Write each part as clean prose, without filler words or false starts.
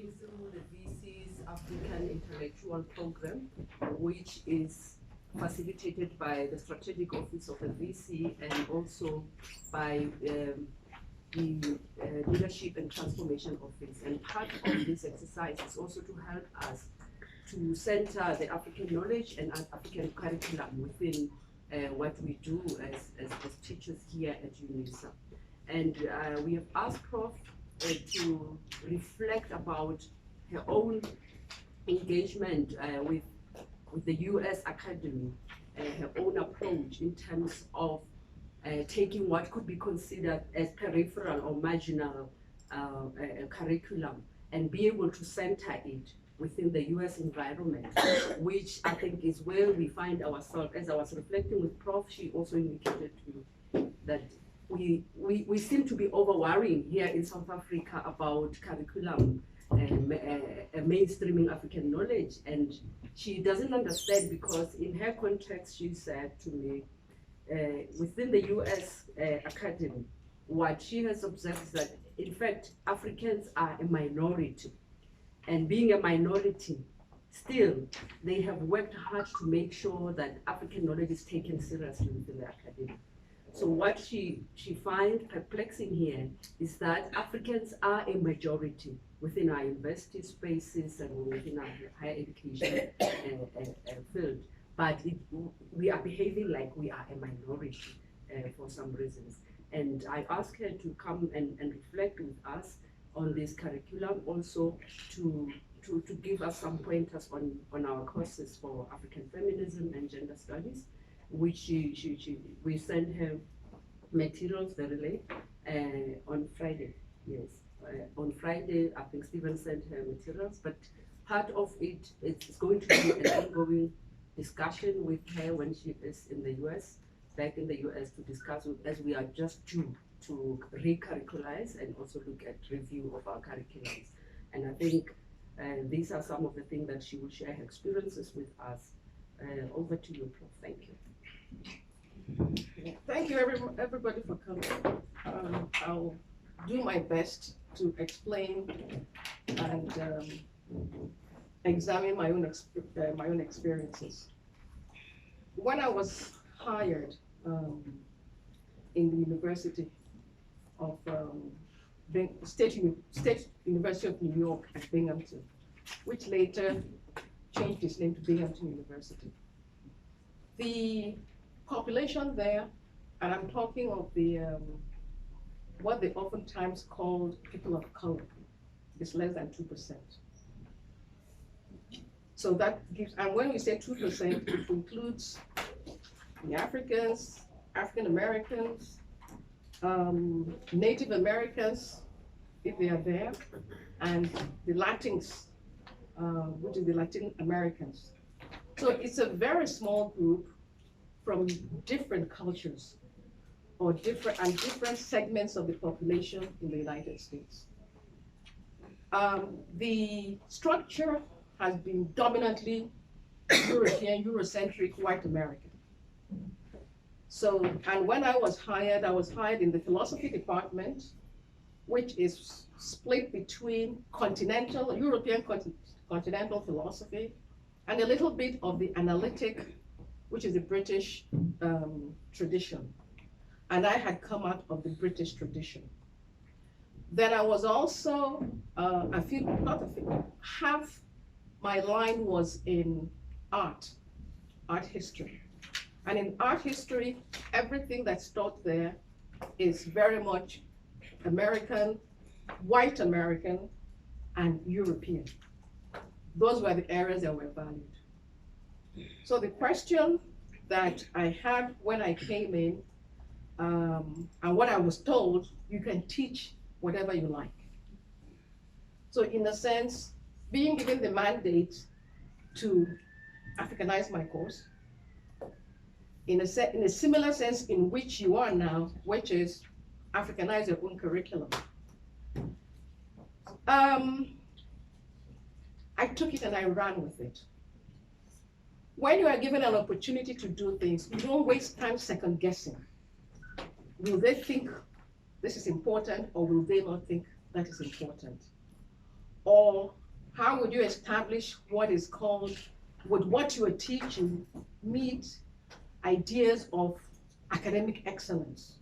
through the VC's African Intellectual Program, which is facilitated by the Strategic Office of the VC and also by the Leadership and Transformation Office. And part of this exercise is also to help us to center the African knowledge and African curriculum within what we do as teachers here at UNISA. And we have asked Prof to reflect about her own engagement with the US Academy, her own approach in terms of taking what could be considered as peripheral or marginal curriculum and be able to center it within the US environment, which I think is where we find ourselves. As I was reflecting with Prof, she also indicated to me that we seem to be over-worrying here in South Africa about curriculum and mainstreaming African knowledge, and she doesn't understand because in her context she said to me, within the US Academy, what she has observed is that in fact Africans are a minority, and being a minority, still they have worked hard to make sure that African knowledge is taken seriously within the academy. So what she finds perplexing here is that Africans are a majority within our university spaces and within our higher education field, but we are behaving like we are a minority for some reasons. And I asked her to come and reflect with us on this curriculum, also to give us some pointers on our courses for African feminism and gender studies, which we sent her materials very late on Friday. Yes, on Friday I think Stephen sent her materials, but part of it's going to be an ongoing discussion with her when she is in the US, back in the US, to discuss, as we are just due to recurriculize and also look at review of our curriculums. And I think these are some of the things that she will share her experiences with us. Over to you, Prof. Thank you. Thank you, everybody, for coming. I'll do my best to explain and examine my own experiences. When I was hired in the University of State University of New York at Binghamton, which later changed its name to Binghamton University. The population there, and I'm talking of the what they oftentimes called people of color, is less than 2%. So that gives, and when we say 2%, it includes the Africans, African Americans, Native Americans, if they are there, and the Latins, which is the Latin Americans. So it's a very small group from different cultures or different segments of the population in the United States. The structure has been dominantly European, Eurocentric, white American. So, and when I was hired in the philosophy department, which is split between European continental philosophy and a little bit of the analytic, which is the British tradition. And I had come out of the British tradition. Then I was also, half my line was in art history. And in art history, everything that's taught there is very much American, white American, and European. Those were the areas that were valued. So the question that I had when I came in, and what I was told, you can teach whatever you like. So in a sense, being given the mandate to Africanize my course, in a similar sense in which you are now, which is Africanize your own curriculum. I took it and I ran with it. When you are given an opportunity to do things, you don't waste time second guessing. Will they think this is important, or will they not think that is important? Or how would you establish what is called, would what you are teaching meet ideas of academic excellence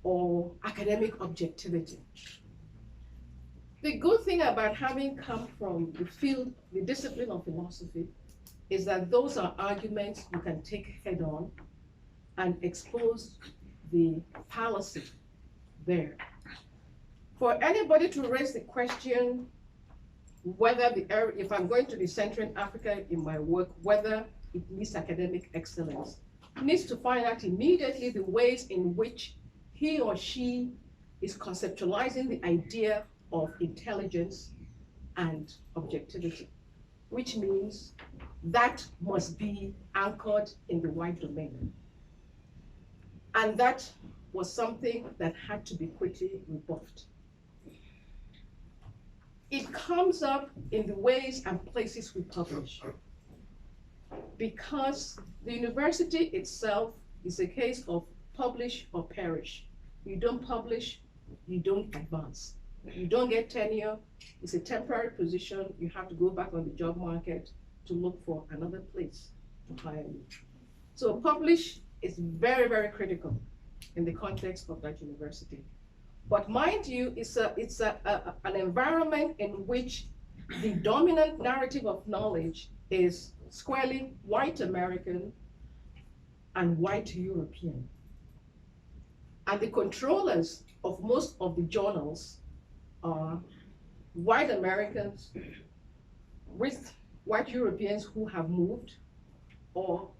or academic objectivity? The good thing about having come from the field, the discipline of philosophy, is that those are arguments you can take head on and expose the fallacy there. For anybody to raise the question whether if I'm going to be centering Africa in my work, whether it meets academic excellence, needs to find out immediately the ways in which he or she is conceptualizing the idea of intelligence and objectivity, which means that must be anchored in the white domain. And that was something that had to be quickly rebuffed. It comes up in the ways and places we publish, because the university itself is a case of publish or perish. You don't publish, you don't advance. You don't get tenure, it's a temporary position, you have to go back on the job market to look for another place to hire you. So publish is very, very critical in the context of that university. But mind you, it's an environment in which the dominant narrative of knowledge is squarely white American and white European. And the controllers of most of the journals are white Americans with white Europeans who have moved, or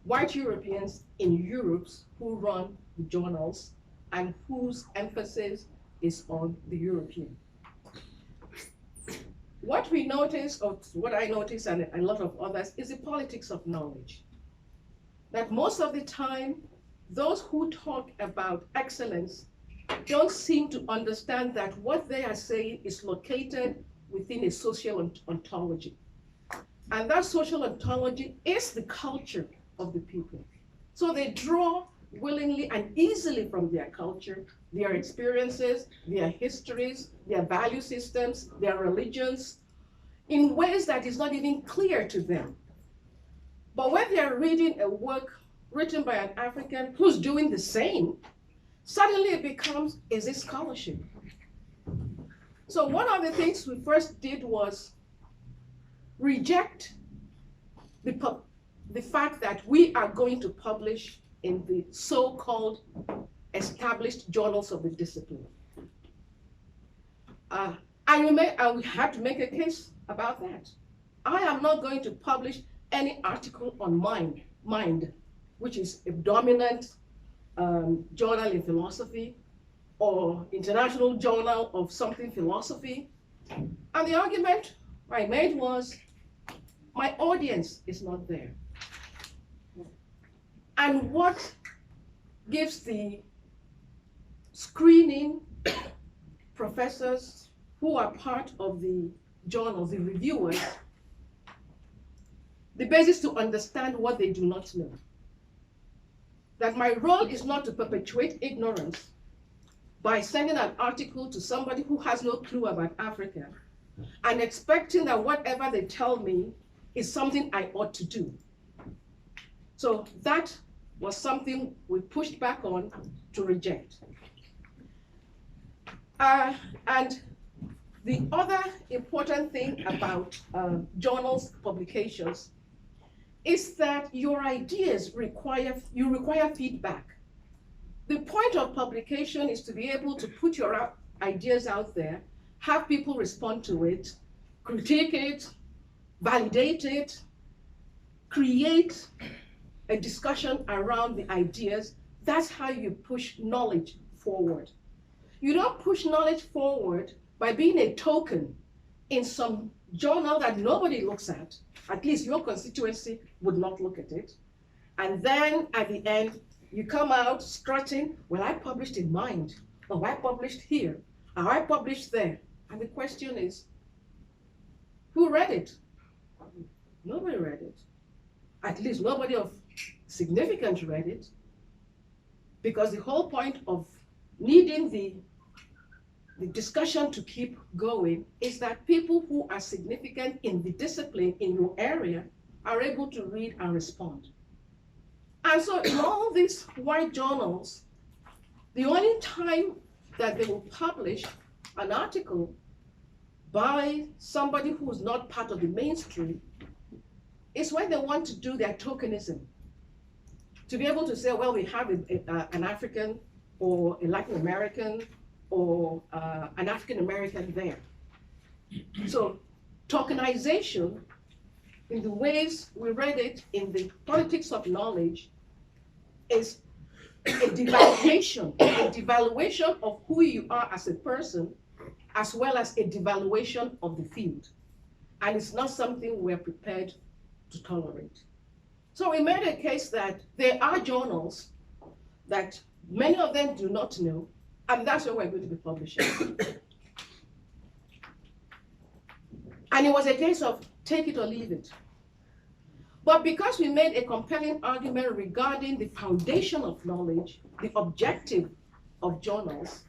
white Europeans in Europe who run the journals and whose emphasis is on the European. What we notice, or what I notice and a lot of others, is the politics of knowledge. That most of the time, those who talk about excellence don't seem to understand that what they are saying is located within a social ontology. And that social ontology is the culture of the people. So they draw willingly and easily from their culture, their experiences, their histories, their value systems, their religions, in ways that is not even clear to them. But when they are reading a work written by an African who's doing the same, suddenly it becomes, is it scholarship? So one of the things we first did was reject the fact that we are going to publish in the so-called established journals of the discipline. And we had to make a case about that. I am not going to publish any article on mind, which is a dominant journal in philosophy or international journal of something philosophy. And the argument I made was, my audience is not there. And what gives the screening professors who are part of the journals, the reviewers, the basis to understand what they do not know? That my role is not to perpetuate ignorance by sending an article to somebody who has no clue about Africa and expecting that whatever they tell me is something I ought to do. So that was something we pushed back on to reject. And the other important thing about journals publications is that your ideas require feedback. The point of publication is to be able to put your ideas out there, have people respond to it, critique it, validate it, create a discussion around the ideas. That's how you push knowledge forward. You don't push knowledge forward by being a token in some journal that nobody looks at least your constituency would not look at it. And then at the end, you come out strutting, well, I published in Mind, or I published here, or I published there. And the question is, who read it? Nobody read it. At least nobody of significance read it. Because the whole point of needing the the discussion to keep going is that people who are significant in the discipline in your area are able to read and respond. And so in all these white journals, the only time that they will publish an article by somebody who's not part of the mainstream is when they want to do their tokenism. To be able to say, well, we have an African or a Latin American or an African American there. So tokenization, in the ways we read it in the politics of knowledge, is a devaluation of who you are as a person, as well as a devaluation of the field. And it's not something we're prepared to tolerate. So we made a case that there are journals that many of them do not know, and that's what we're going to be publishing. And it was a case of take it or leave it. But because we made a compelling argument regarding the foundation of knowledge, the objective of journals,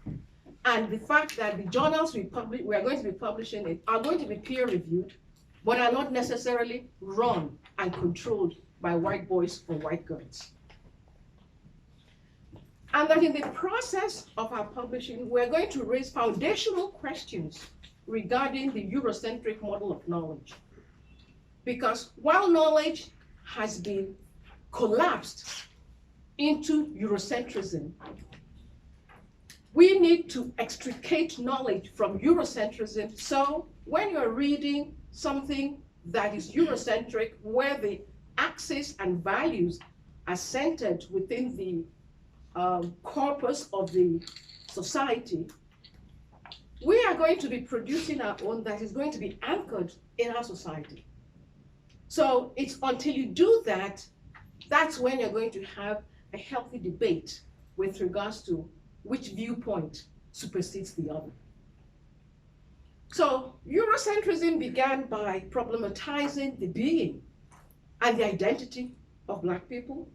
and the fact that the journals we are going to be publishing it are going to be peer-reviewed, but are not necessarily run and controlled by white boys or white girls. And that in the process of our publishing, we're going to raise foundational questions regarding the Eurocentric model of knowledge. Because while knowledge has been collapsed into Eurocentrism, we need to extricate knowledge from Eurocentrism. So when you're reading something that is Eurocentric, where the axis and values are centered within the corpus of the society, we are going to be producing our own that is going to be anchored in our society. So it's until you do that, that's when you're going to have a healthy debate with regards to which viewpoint supersedes the other. So Eurocentrism began by problematizing the being and the identity of Black people,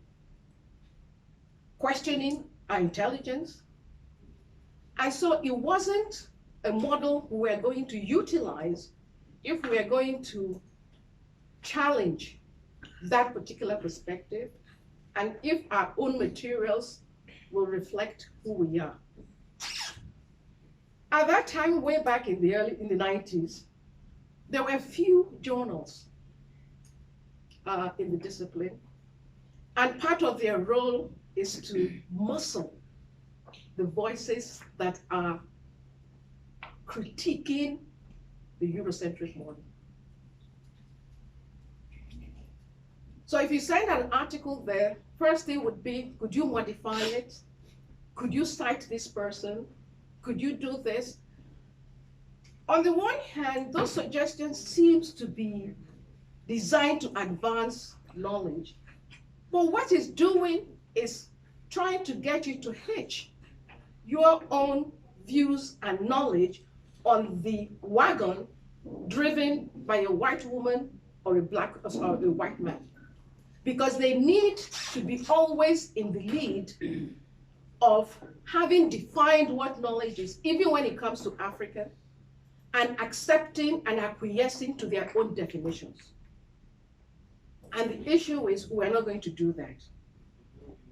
questioning our intelligence. And so it wasn't a model we were going to utilize if we are going to challenge that particular perspective, and if our own materials will reflect who we are. At that time, way back in the 90s, there were few journals in the discipline, and part of their role is to muscle the voices that are critiquing the Eurocentric model. So if you send an article there, first thing would be, could you modify it? Could you cite this person? Could you do this? On the one hand, those suggestions seems to be designed to advance knowledge. But what it's doing is trying to get you to hitch your own views and knowledge on the wagon driven by a white woman or a white man. Because they need to be always in the lead of having defined what knowledge is, even when it comes to Africa, and accepting and acquiescing to their own definitions. And the issue is we're not going to do that.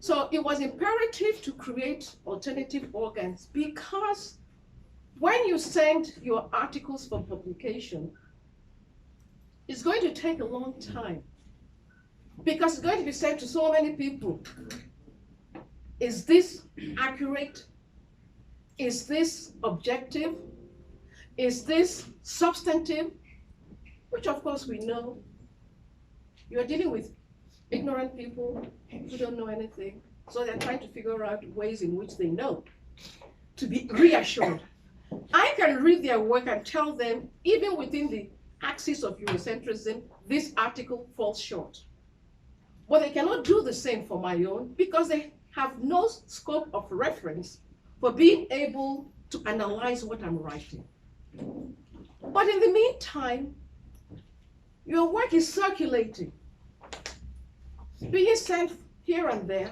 So it was imperative to create alternative organs, because when you send your articles for publication, it's going to take a long time, because it's going to be sent to so many people. Is this accurate? Is this objective? Is this substantive? Which of course we know. You're dealing with ignorant people who don't know anything. So they're trying to figure out ways in which they know, to be reassured. I can read their work and tell them, even within the axis of Eurocentrism, this article falls short. But they cannot do the same for my own, because they have no scope of reference for being able to analyze what I'm writing. But in the meantime, your work is circulating, being sent here and there.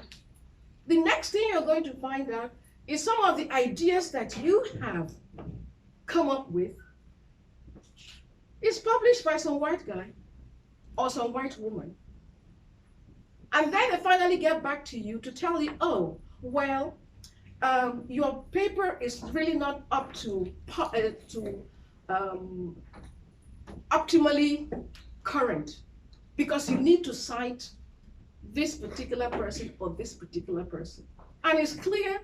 The next thing you're going to find out is some of the ideas that you have come up with is published by some white guy or some white woman. And then they finally get back to you to tell you, oh, well, your paper is really not up to optimally current because you need to cite this particular person or this particular person. And it's clear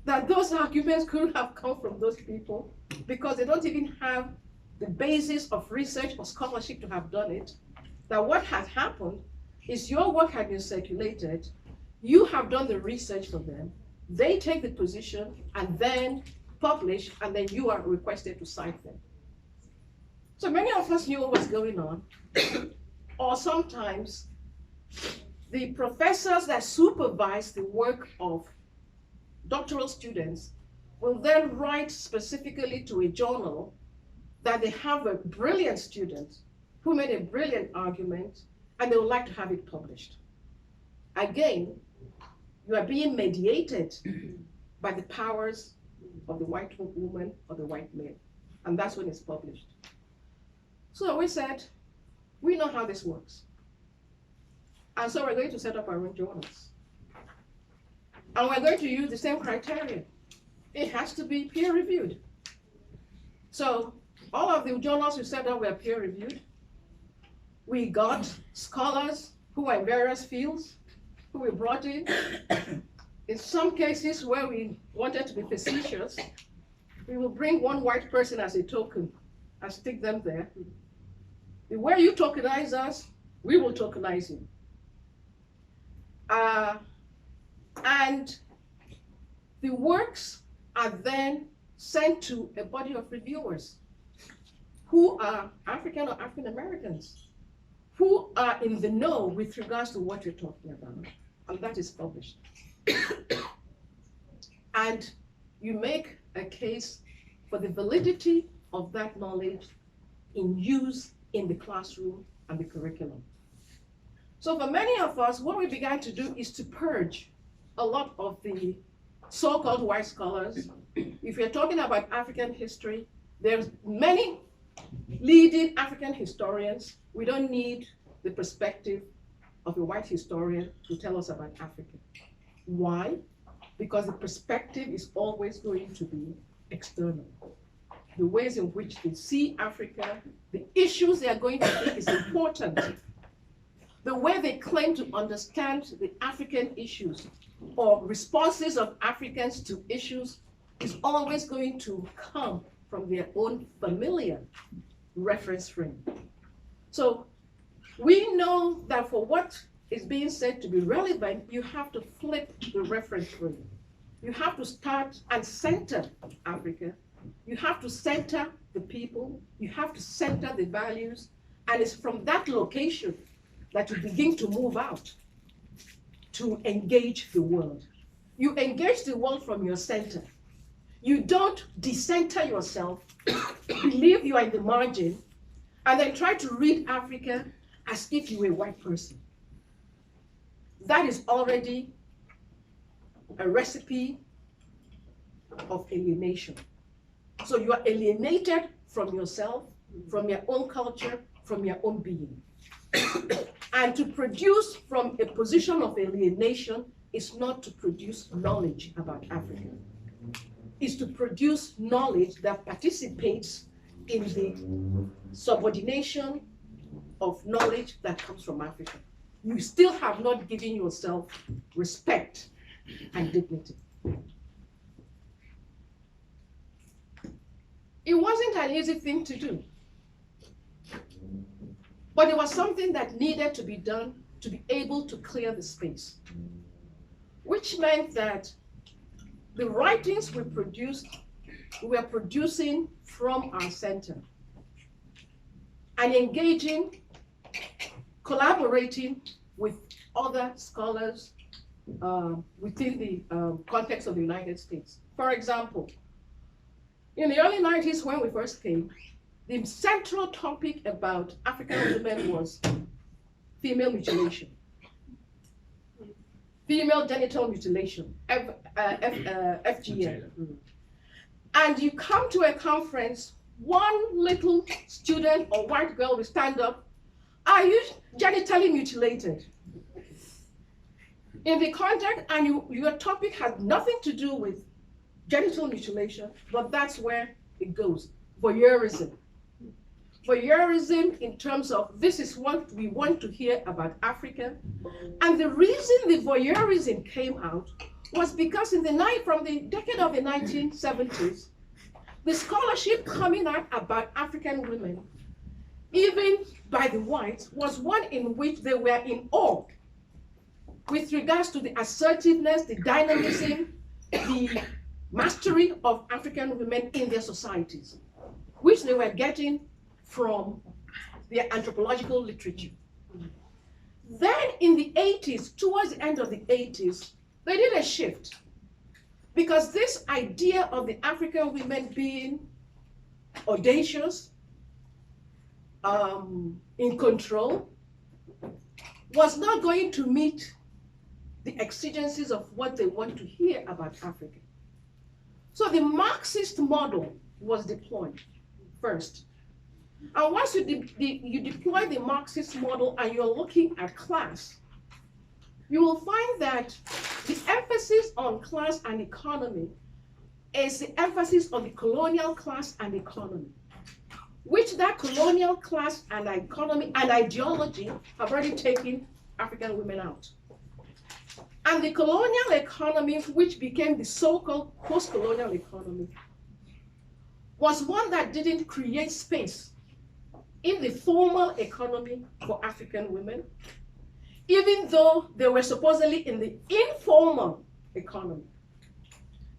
that those arguments couldn't have come from those people because they don't even have the basis of research or scholarship to have done it. That what has happened is your work has been circulated, you have done the research for them, they take the position and then publish, and then you are requested to cite them. So many of us knew what was going on, or sometimes the professors that supervise the work of doctoral students will then write specifically to a journal that they have a brilliant student who made a brilliant argument, and they would like to have it published. Again, you are being mediated by the powers of the white woman or the white male, and that's when it's published. So we said, we know how this works. And so we're going to set up our own journals. And we're going to use the same criteria. It has to be peer-reviewed. So all of the journals we set up were peer-reviewed. We got scholars who are in various fields, who we brought in. In some cases where we wanted to be facetious, we will bring one white person as a token and stick them there. The way you tokenize us, we will tokenize you. And the works are then sent to a body of reviewers who are African or African Americans, who are in the know with regards to what you're talking about, and that is published. And you make a case for the validity of that knowledge in use in the classroom and the curriculum. So for many of us, what we began to do is to purge a lot of the so-called white scholars. If you're talking about African history, there's many leading African historians. We don't need the perspective of a white historian to tell us about Africa. Why? Because the perspective is always going to be external. The ways in which they see Africa, the issues they are going to take is important. The way they claim to understand the African issues or responses of Africans to issues is always going to come from their own familiar reference frame. So we know that for what is being said to be relevant, you have to flip the reference frame. You have to start and center Africa. You have to center the people. You have to center the values. And it's from that location that you begin to move out to engage the world. You engage the world from your center. You don't decenter yourself, believe you are in the margin, and then try to read Africa as if you were a white person. That is already a recipe of alienation. So you are alienated from yourself, from your own culture, from your own being. And to produce from a position of alienation is not to produce knowledge about Africa. It's to produce knowledge that participates in the subordination of knowledge that comes from Africa. You still have not given yourself respect and dignity. It wasn't an easy thing to do. But it was something that needed to be done to be able to clear the space, which meant that the writings we produced, we were producing from our center and engaging, collaborating with other scholars within the context of the United States. For example, in the early 90s when we first came, the central topic about African women was female mutilation. female genital mutilation, FGM. And you come to a conference, one little student or white girl will stand up, are you genitally mutilated? In the context, and your topic has nothing to do with genital mutilation, but that's where it goes. Voyeurism. Voyeurism in terms of this is what we want to hear about Africa. And the reason the voyeurism came out was because from the decade of the 1970s, the scholarship coming out about African women, even by the whites, was one in which they were in awe with regards to the assertiveness, the dynamism, the mastery of African women in their societies, which they were getting from their anthropological literature. Then in the 80s, towards the end of the 80s, they did a shift, because this idea of the African women being audacious, in control, was not going to meet the exigencies of what they want to hear about Africa. So the Marxist model was deployed first. And once you deploy the Marxist model and you're looking at class, you will find that the emphasis on class and economy is the emphasis on the colonial class and economy, which that colonial class and economy and ideology have already taken African women out. And the colonial economy, which became the so-called post-colonial economy, was one that didn't create space in the formal economy for African women, even though they were supposedly in the informal economy.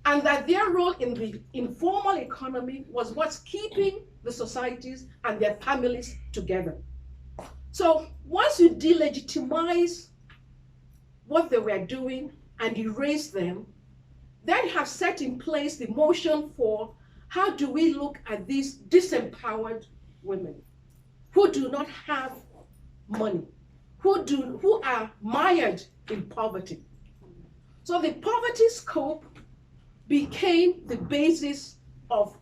And that their role in the informal economy was what's keeping the societies and their families together. So once you delegitimize what they were doing and erase them, then you have set in place the motion for how do we look at these disempowered women who do not have money, who are mired in poverty. So the poverty scope became the basis of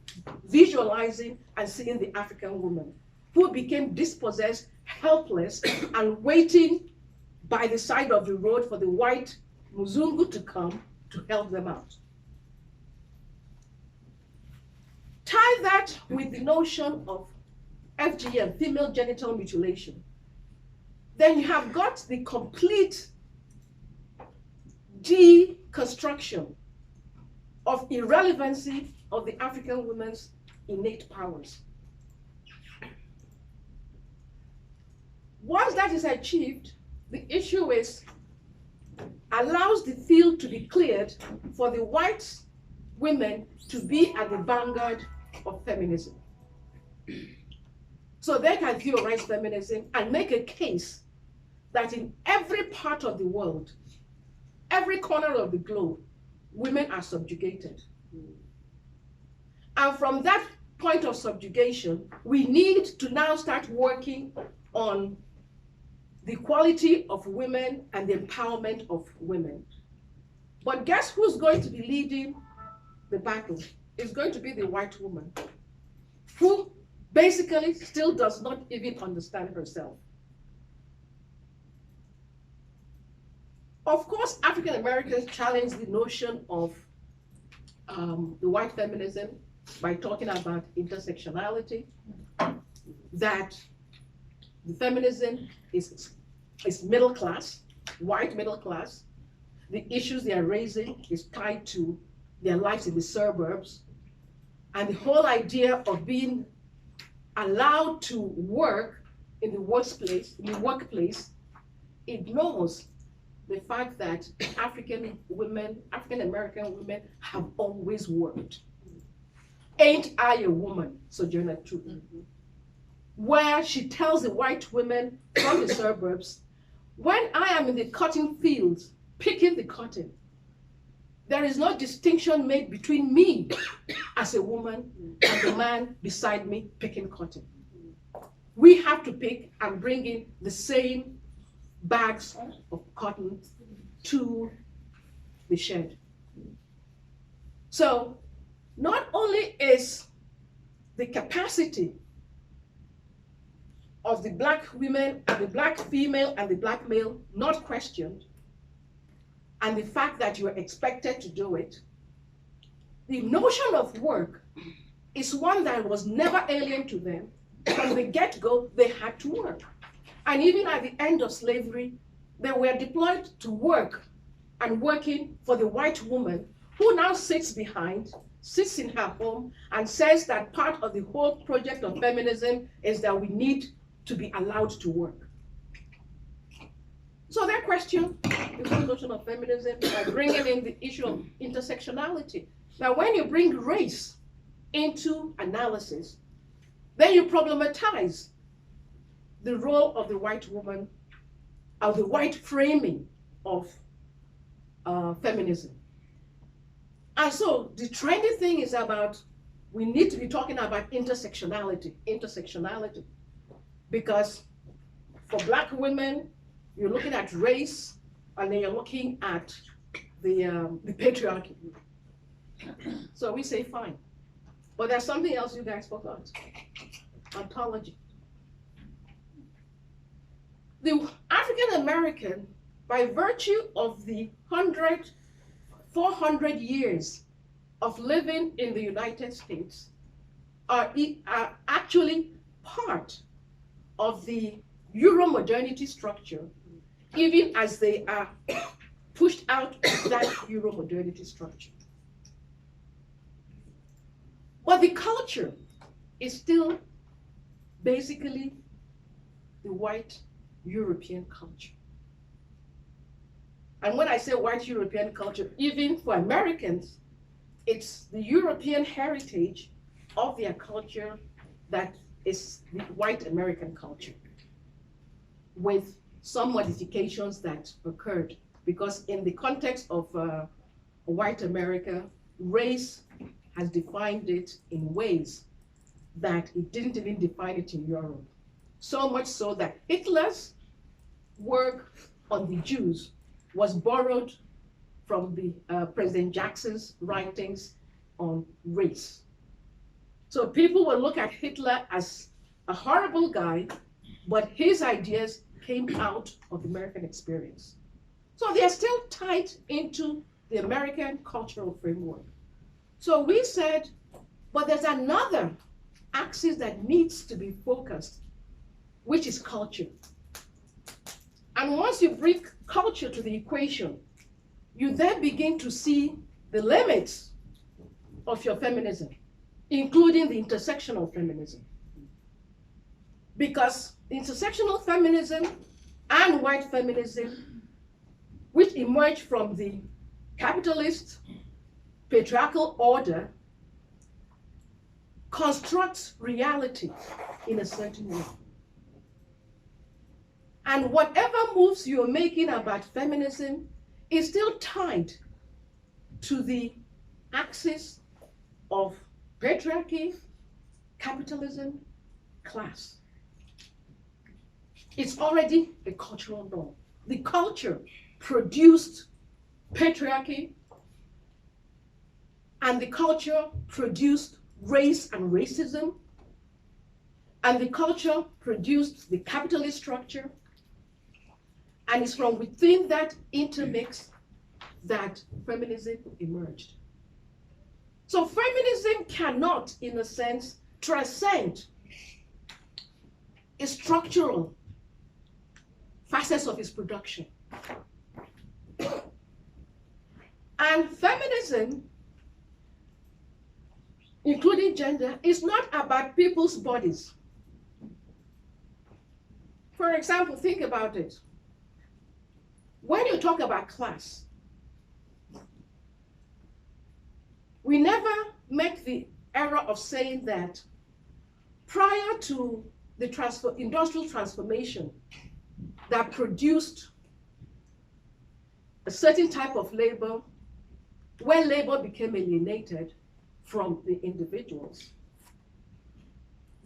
visualizing and seeing the African woman, who became dispossessed, helpless, and waiting by the side of the road for the white Muzungu to come to help them out. Tie that with the notion of FGM, female genital mutilation. Then you have got the complete deconstruction of irrelevancy of the African woman's innate powers. Once that is achieved, the issue is allows the field to be cleared for the white women to be at the vanguard of feminism. So they can theorize feminism and make a case that in every part of the world, every corner of the globe, women are subjugated. And from that point of subjugation, we need to now start working on the equality of women and the empowerment of women. But guess who's going to be leading the battle? It's going to be the white woman, who basically still does not even understand herself. Of course, African Americans challenge the notion of the white feminism by talking about intersectionality, that the feminism is middle class, white middle class. The issues they are raising is tied to their lives in the suburbs. And the whole idea of being allowed to work in the workplace ignores the fact that African American women have always worked. Ain't I a woman, Sojourner Truth, where she tells the white women from the suburbs, when I am in the cotton fields, picking the cotton, there is no distinction made between me as a woman and the man beside me picking cotton. We have to pick and bring in the same bags of cotton to the shed. So not only is the capacity of the black women and the black female and the black male not questioned, and the fact that you are expected to do it, the notion of work is one that was never alien to them. From the get-go, they had to work. And even at the end of slavery, they were deployed to work and working for the white woman who now sits in her home and says that part of the whole project of feminism is that we need to be allowed to work. So that question, the whole notion of feminism, by bringing in the issue of intersectionality. Now, when you bring race into analysis, then you problematize the role of the white woman, or the white framing of feminism. And so the trendy thing is about, we need to be talking about intersectionality, because for black women, you're looking at race, and then you're looking at the patriarchy. So we say fine. But there's something else you guys forgot. Ontology. The African American, by virtue of the 400 years of living in the United States, are actually part of the Euro-modernity structure, even as they are pushed out of that Euro-modernity structure. But the culture is still basically the white European culture. And when I say white European culture, even for Americans, it's the European heritage of their culture that is the white American culture, with some modifications that occurred, because in the context of white America, race has defined it in ways that it didn't even define it in Europe. So much so that Hitler's work on the Jews was borrowed from the President Jackson's writings on race. So people will look at Hitler as a horrible guy, but his ideas came out of the American experience. So they are still tied into the American cultural framework. So we said, but there's another axis that needs to be focused, which is culture. And once you bring culture to the equation, you then begin to see the limits of your feminism, including the intersectional feminism. Because intersectional feminism and white feminism, which emerged from the capitalist patriarchal order, constructs reality in a certain way. And whatever moves you're making about feminism is still tied to the axis of patriarchy, capitalism, class. It's already a cultural norm. The culture produced patriarchy, and the culture produced race and racism, and the culture produced the capitalist structure, and it's from within that intermix that feminism emerged. So feminism cannot, in a sense, transcend a structural facets of its production. And feminism, including gender, is not about people's bodies. For example, think about it. When you talk about class, we never make the error of saying that prior to the industrial transformation that produced a certain type of labor, when labor became alienated from the individuals,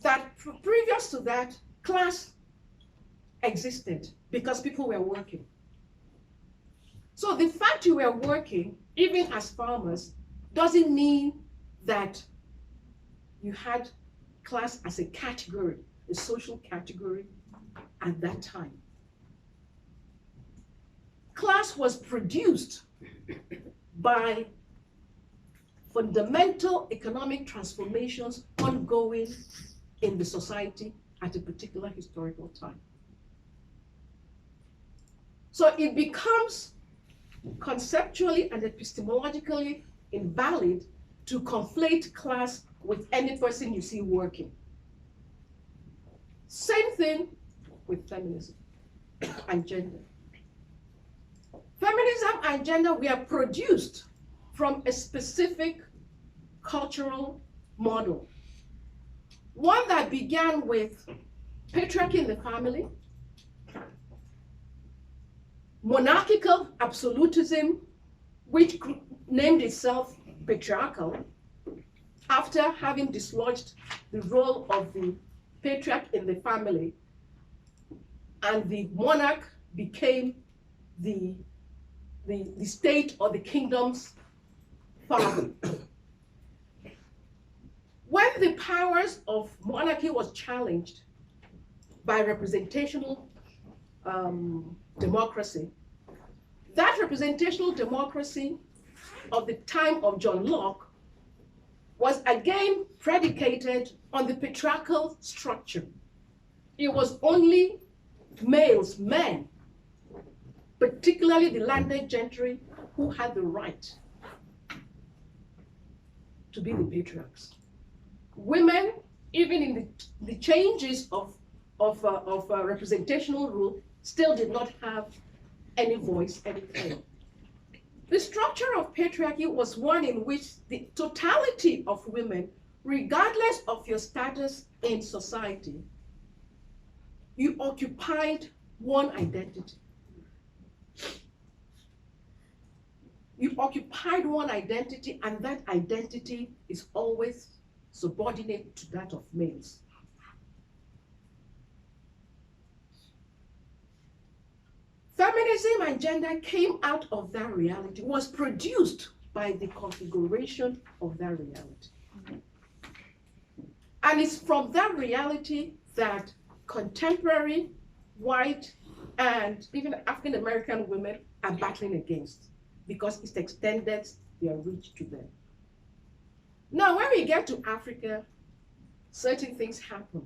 that previous to that, class existed because people were working. So the fact you were working, even as farmers, doesn't mean that you had class as a category, a social category at that time. Class was produced by fundamental economic transformations ongoing in the society at a particular historical time. So it becomes conceptually and epistemologically invalid to conflate class with any person you see working. Same thing with feminism and gender. Feminism and gender were produced from a specific cultural model. One that began with patriarchy in the family, monarchical absolutism, which named itself patriarchal, after having dislodged the role of the patriarch in the family, and the monarch became the state or the kingdom's father. When the powers of monarchy was challenged by representational democracy, that representational democracy of the time of John Locke was again predicated on the patriarchal structure. It was only males, men, particularly the landed gentry, who had the right to be the patriarchs. Women, even in the changes of representational rule, still did not have any voice, any claim. The structure of patriarchy was one in which the totality of women, regardless of your status in society, you occupied one identity. You occupied one identity, and that identity is always subordinate to that of males. Feminism and gender came out of that reality, was produced by the configuration of that reality. And it's from that reality that contemporary white and even African American women are battling against, because it's extended their reach to them. Now, when we get to Africa, certain things happen,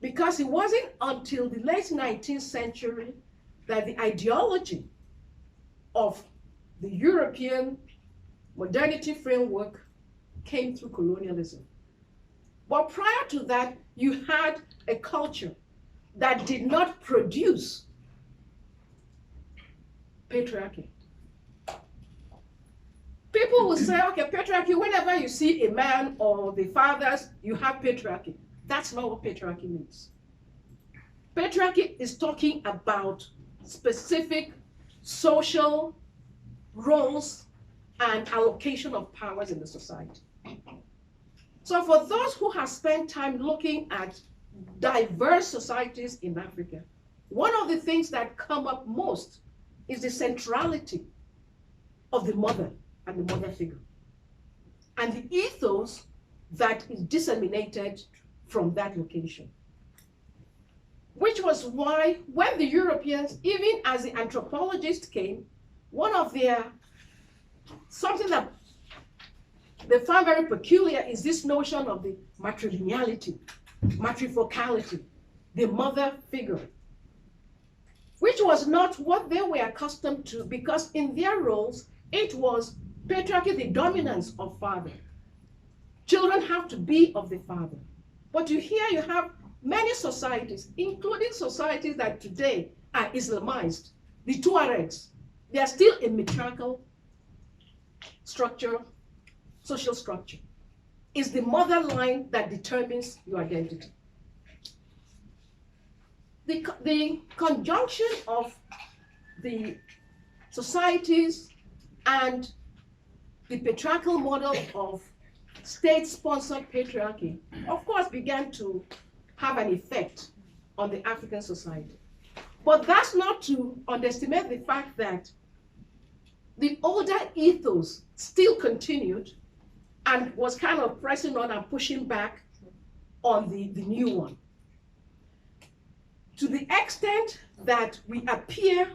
because it wasn't until the late 19th century that the ideology of the European modernity framework came through colonialism. But prior to that, you had a culture that did not produce patriarchy. People will say, okay, patriarchy, whenever you see a man or the fathers, you have patriarchy. That's not what patriarchy means. Patriarchy is talking about specific social roles and allocation of powers in the society. So for those who have spent time looking at diverse societies in Africa, one of the things that come up most is the centrality of the mother and the mother figure, and the ethos that is disseminated from that location. Which was why when the Europeans, even as the anthropologists came, one of something that they found very peculiar is this notion of the matrilineality, matrifocality, the mother figure, which was not what they were accustomed to, because in their roles, it was patriarchy, the dominance of father. Children have to be of the father. But you have many societies, including societies that today are Islamized, the Tuaregs, they are still a matriarchal structure, social structure. It's the mother line that determines your identity. The conjunction of the societies and the patriarchal model of state-sponsored patriarchy, of course, began to have an effect on the African society. But that's not to underestimate the fact that the older ethos still continued and was kind of pressing on and pushing back on the new one. To the extent that we appear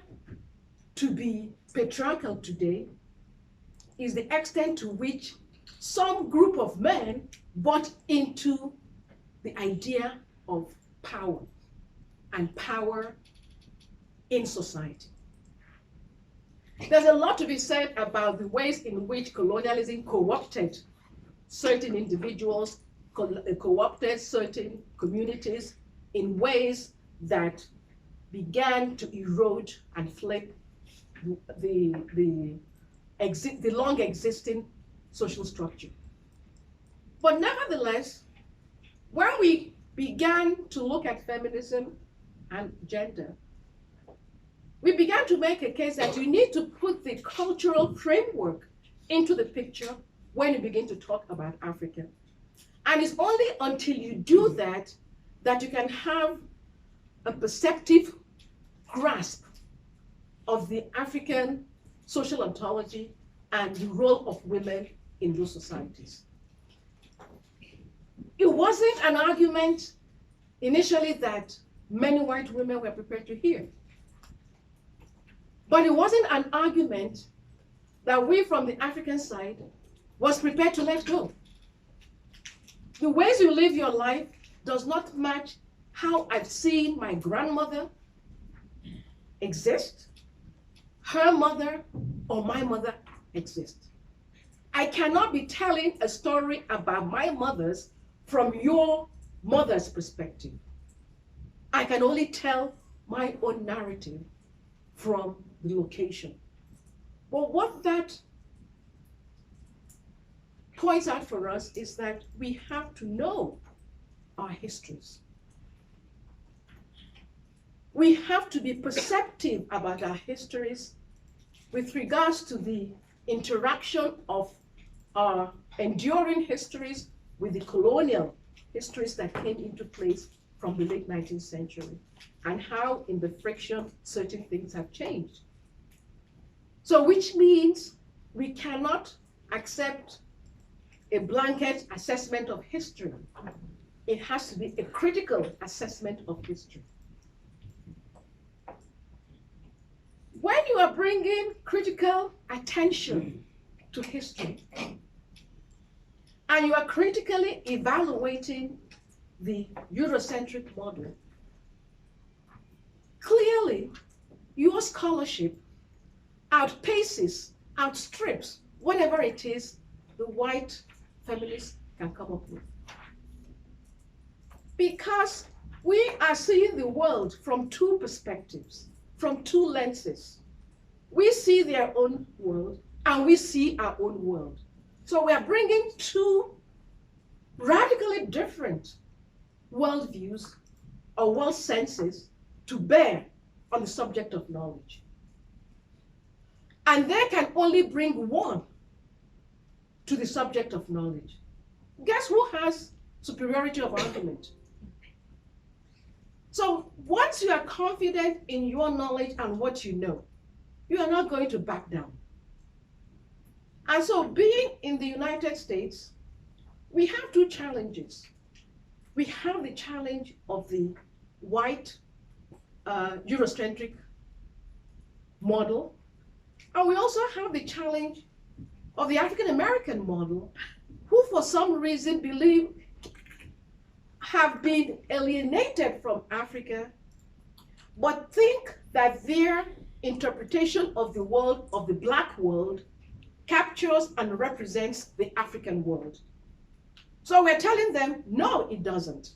to be patriarchal today is the extent to which some group of men bought into the idea of power and power in society. There's a lot to be said about the ways in which colonialism co-opted certain individuals, co-opted certain communities in ways that began to erode and flip the long existing social structure. But nevertheless, when we began to look at feminism and gender, we began to make a case that you need to put the cultural framework into the picture when you begin to talk about Africa. And it's only until you do that that you can have a perceptive grasp of the African social ontology and the role of women in those societies. It wasn't an argument initially that many white women were prepared to hear. But it wasn't an argument that we from the African side was prepared to let go. The ways you live your life does not match how I've seen my grandmother exist, her mother, or my mother exist. I cannot be telling a story about my mother's from your mother's perspective. I can only tell my own narrative from the location. But what that points out for us is that we have to know our histories. We have to be perceptive about our histories with regards to the interaction of our enduring histories with the colonial histories that came into place from the late 19th century, and how in the friction certain things have changed. So which means we cannot accept a blanket assessment of history. It has to be a critical assessment of history. When you are bringing critical attention to history, and you are critically evaluating the Eurocentric model, clearly your scholarship outstrips whatever it is the white feminists can come up with. Because we are seeing the world from two perspectives, from two lenses. We see their own world and we see our own world. So we are bringing two radically different worldviews or world senses to bear on the subject of knowledge. And they can only bring one to the subject of knowledge. Guess who has superiority of argument? So once you are confident in your knowledge and what you know, you are not going to back down. And so being in the United States, we have two challenges. We have the challenge of the white Eurocentric model, and we also have the challenge of the African American model, who for some reason believe have been alienated from Africa, but think that their interpretation of the world, of the Black world, captures and represents the African world. So we're telling them, no, it doesn't.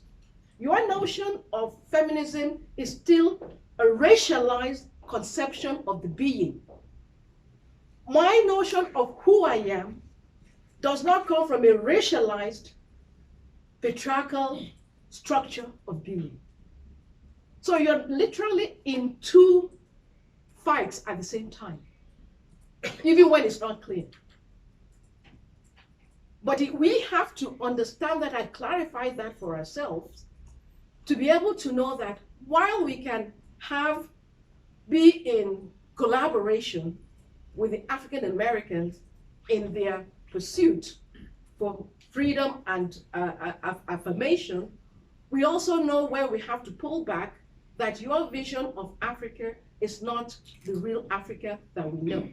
Your notion of feminism is still a racialized conception of the being. My notion of who I am does not come from a racialized, patriarchal structure of being. So you're literally in two fights at the same time, even when it's not clear. But we have to understand that and clarify that for ourselves to be able to know that while we can be in collaboration, with the African Americans in their pursuit for freedom and affirmation, we also know where we have to pull back, that your vision of Africa is not the real Africa that we know.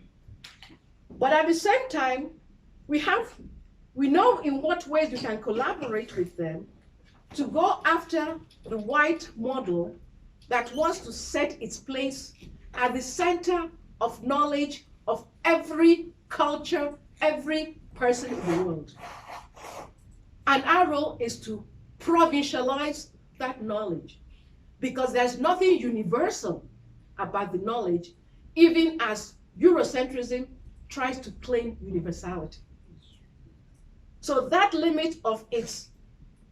But at the same time, we know in what ways we can collaborate with them to go after the white model that wants to set its place at the center of knowledge of every culture, every person in the world. And our role is to provincialize that knowledge, because there's nothing universal about the knowledge, even as Eurocentrism tries to claim universality. So that limit of its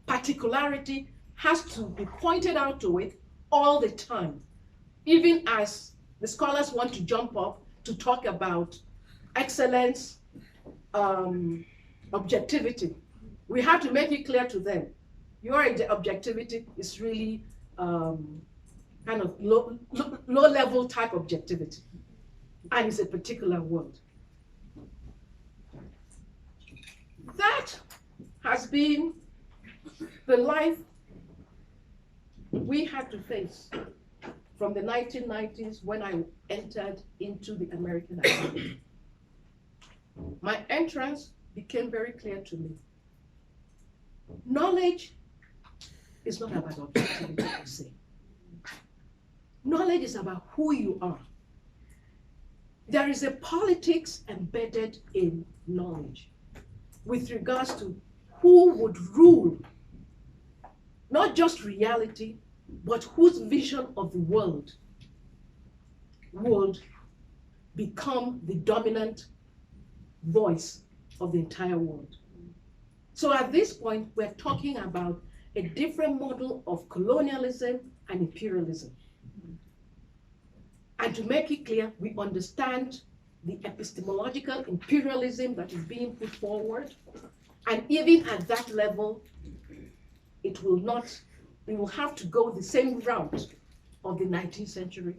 particularity has to be pointed out to it all the time, even as the scholars want to jump up to talk about excellence, objectivity. We have to make it clear to them, your objectivity is really kind of low-level type objectivity, and it's a particular world. That has been the life we had to face from the 1990s when I entered into the American academy. My entrance became very clear to me. Knowledge is not about objectivity per se. Knowledge is about who you are. There is a politics embedded in knowledge with regards to who would rule, not just reality, but whose vision of the world would become the dominant voice of the entire world. So at this point, we're talking about a different model of colonialism and imperialism. And to make it clear, we understand the epistemological imperialism that is being put forward. And even at that level, it will have to go the same route of the 19th century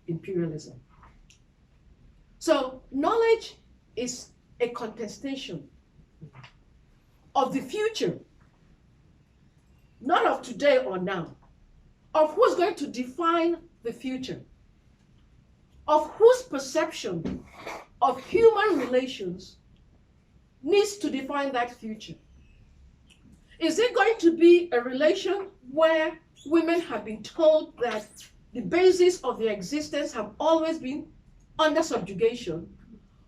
imperialism. So knowledge is a contestation of the future, not of today or now, of who's going to define the future, of whose perception of human relations needs to define that future. Is it going to be a relation where women have been told that the basis of their existence have always been under subjugation?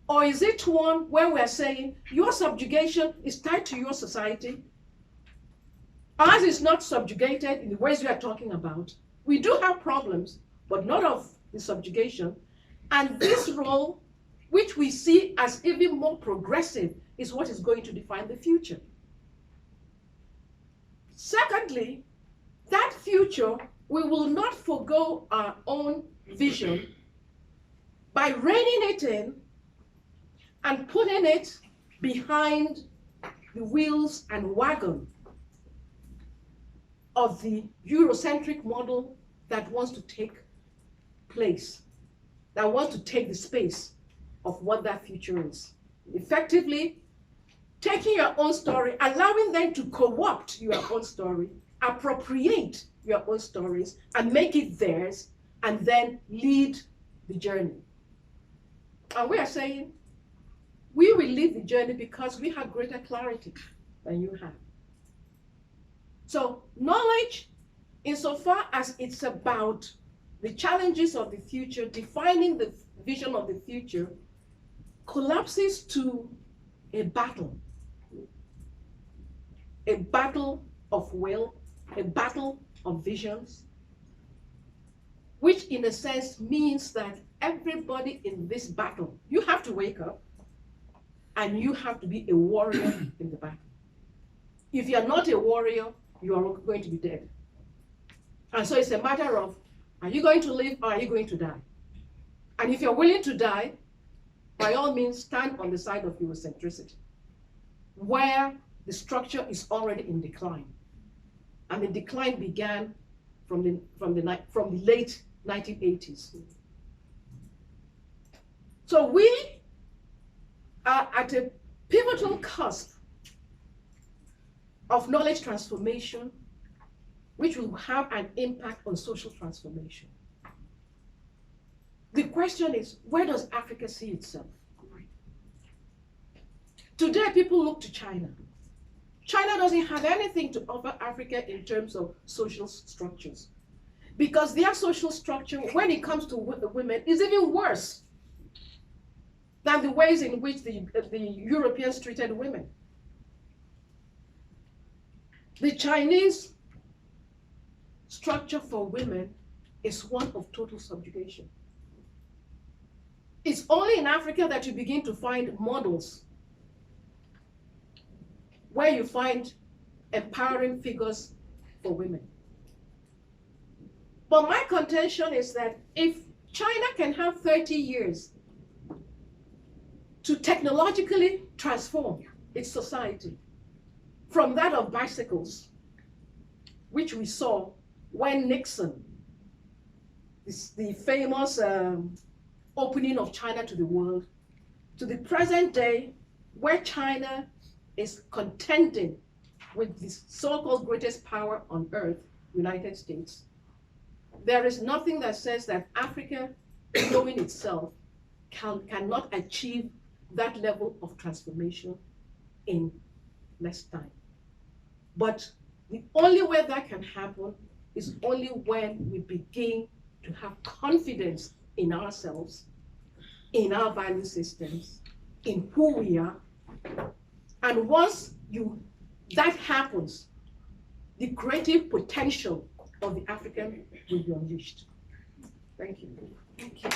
Or is it one where we're saying your subjugation is tied to your society? Ours is not subjugated in the ways we are talking about. We do have problems, but not of the subjugation. And this role, which we see as even more progressive, is what is going to define the future. Secondly, that future, we will not forego our own vision by reining it in and putting it behind the wheels and wagon of the Eurocentric model that wants to take place, that wants to take the space of what that future is. Effectively, taking your own story, allowing them to co-opt your own story, appropriate your own stories, and make it theirs, and then lead the journey. And we are saying, we will lead the journey because we have greater clarity than you have. So knowledge, insofar as it's about the challenges of the future, defining the vision of the future, collapses to a battle of will, a battle of visions, which in a sense means that everybody in this battle, you have to wake up and you have to be a warrior in the battle. If you're not a warrior, you are going to be dead. And so it's a matter of, are you going to live or are you going to die? And if you're willing to die, by all means, stand on the side of Eurocentricity, where the structure is already in decline. And the decline began from the late 1980s. So we are at a pivotal cusp of knowledge transformation, which will have an impact on social transformation. The question is, where does Africa see itself? Today, people look to China. China doesn't have anything to offer Africa in terms of social structures, because their social structure, when it comes to the women, is even worse than the ways in which the Europeans treated women. The Chinese structure for women is one of total subjugation. It's only in Africa that you begin to find models where you find empowering figures for women. But my contention is that if China can have 30 years to technologically transform its society from that of bicycles, which we saw when Nixon, the famous opening of China to the world, to the present day, where China is contending with the so-called greatest power on earth, United States. There is nothing that says that Africa, knowing itself, cannot achieve that level of transformation in less time. But the only way that can happen is only when we begin to have confidence in ourselves, in our value systems, in who we are. And once that happens, the creative potential of the African will be unleashed. Thank you. Thank you.